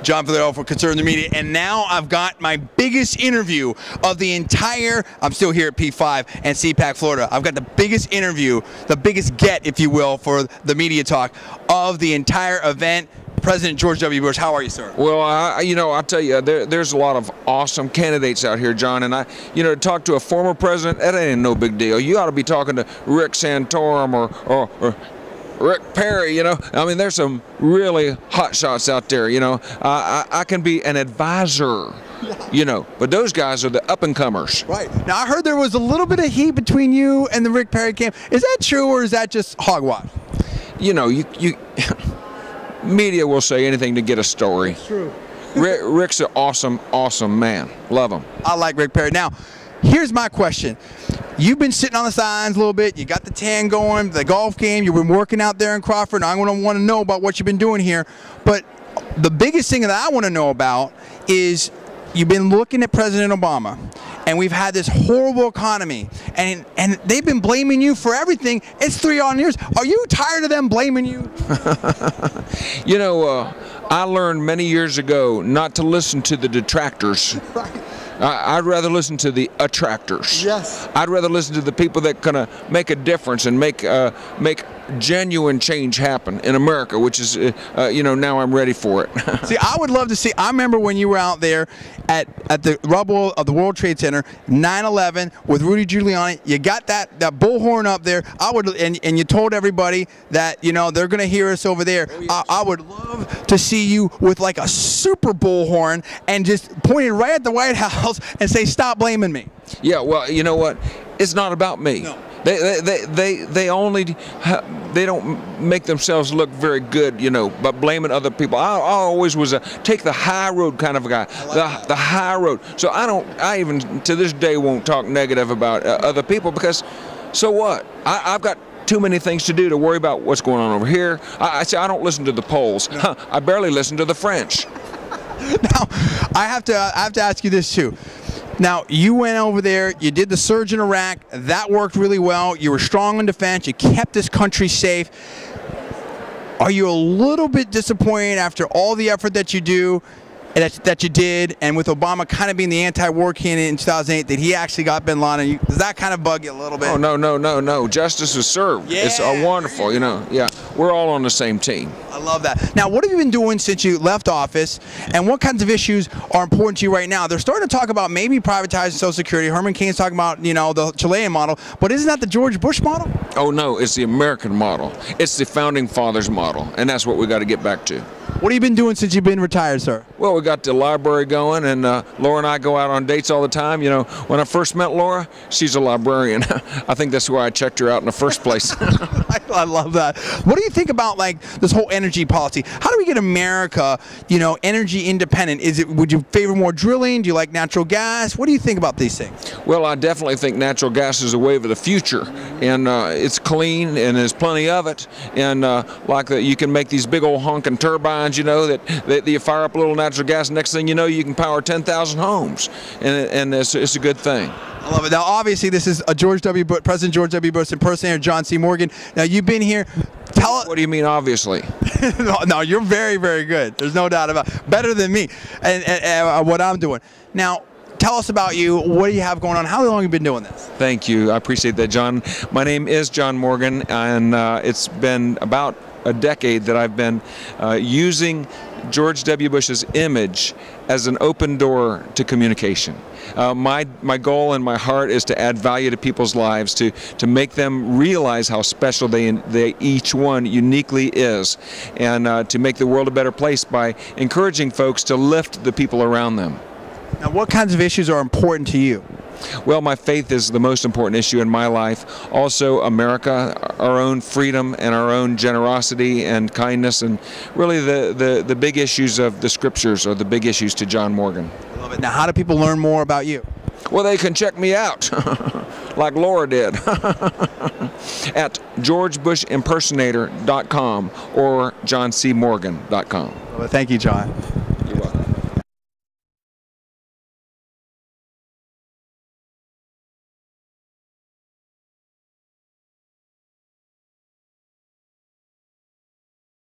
John Villarreal for Conservative Media, and now I've got my biggest interview of the entire, I'm still here at P5 and CPAC, Florida. I've got the biggest interview, the biggest get, if you will, for the media talk of the entire event. President George W. Bush, how are you, sir? Well, I'll tell you, there's a lot of awesome candidates out here, John, and to talk to a former president, that ain't no big deal. You ought to be talking to Rick Santorum or Rick Perry, I mean, there's some really hot shots out there, I can be an advisor, but those guys are the up-and-comers. Right. Now, I heard there was a little bit of heat between you and the Rick Perry camp. Is that true, or is that just hogwash? Media will say anything to get a story. It's true. Rick's an awesome, awesome man. Love him. I like Rick Perry. Now, here's my question. You've been sitting on the sidelines a little bit. You got the tan going, the golf game. You've been working out there in Crawford. I'm going to want to know about what you've been doing here. But the biggest thing that I want to know about is you've been looking at President Obama, and we've had this horrible economy, and they've been blaming you for everything. It's 3 odd years. Are you tired of them blaming you? I learned many years ago not to listen to the detractors. Right. I'd rather listen to the attractors. Yes. I'd rather listen to the people that gonna make a difference and make genuine change happen in America, which is, now I'm ready for it. See, I would love to see. I remember when you were out there at the rubble of the World Trade Center, 9/11, with Rudy Giuliani. You got that bullhorn up there. And you told everybody that they're gonna hear us over there. Oh, yes. I would love to see you with like a super bullhorn and just pointed right at the White House and say, "Stop blaming me." Yeah, well, you know what? It's not about me. No. They don't make themselves look very good, by blaming other people. I always was a take the high road kind of a guy, the high road. So I even to this day won't talk negative about other people, because so what? I've got too many things to do to worry about what's going on over here. I say I don't listen to the polls. No. I barely listen to the French. Now, I have to ask you this too. Now, you went over there, you did the surge in Iraq, that worked really well, you were strong in defense, you kept this country safe. Are you a little bit disappointed after all the effort that you did, and with Obama kind of being the anti-war candidate in 2008, that he actually got bin Laden? Does that kind of bug you a little bit? Oh, no. Justice is served. Yeah. It's wonderful, yeah. We're all on the same team. I love that. Now, what have you been doing since you left office, and what kinds of issues are important to you right now? They're starting to talk about maybe privatizing Social Security. Herman Cain's talking about, the Chilean model, but isn't that the George Bush model? Oh, no, it's the American model. It's the Founding Fathers model, and that's what we got to get back to. What have you been doing since you've been retired, sir? Well, we got the library going, and Laura and I go out on dates all the time. When I first met Laura, she's a librarian. I think that's why I checked her out in the first place. I love that. What do you think about this whole energy policy? How do we get America, energy independent? Would you favor more drilling? Do you like natural gas? What do you think about these things? Well, I definitely think natural gas is a wave of the future, and it's clean, and there's plenty of it, and you can make these big old honking turbines, that you fire up a little natural gas, and next thing you know, you can power 10,000 homes, and it's a good thing. I love it. Now, obviously, this is President George W. Bush impersonator John C. Morgan. Now, you've been here. What do you mean, obviously? No, you're very, very good. There's no doubt about it. Better than me and what I'm doing. Now, tell us about you. What do you have going on? How long have you been doing this? Thank you. I appreciate that, John. My name is John Morgan, and it's been about a decade that I've been using George W. Bush's image as an open door to communication. My goal and my heart is to add value to people's lives, to make them realize how special they each one uniquely is, and to make the world a better place by encouraging folks to lift the people around them. Now, what kinds of issues are important to you? Well, my faith is the most important issue in my life. Also, America, our own freedom and our own generosity and kindness, and really the big issues of the scriptures are the big issues to John Morgan. I love it. Now, how do people learn more about you? Well, they can check me out, like Laura did, at georgebushimpersonator.com or johncmorgan.com. Well, thank you, John.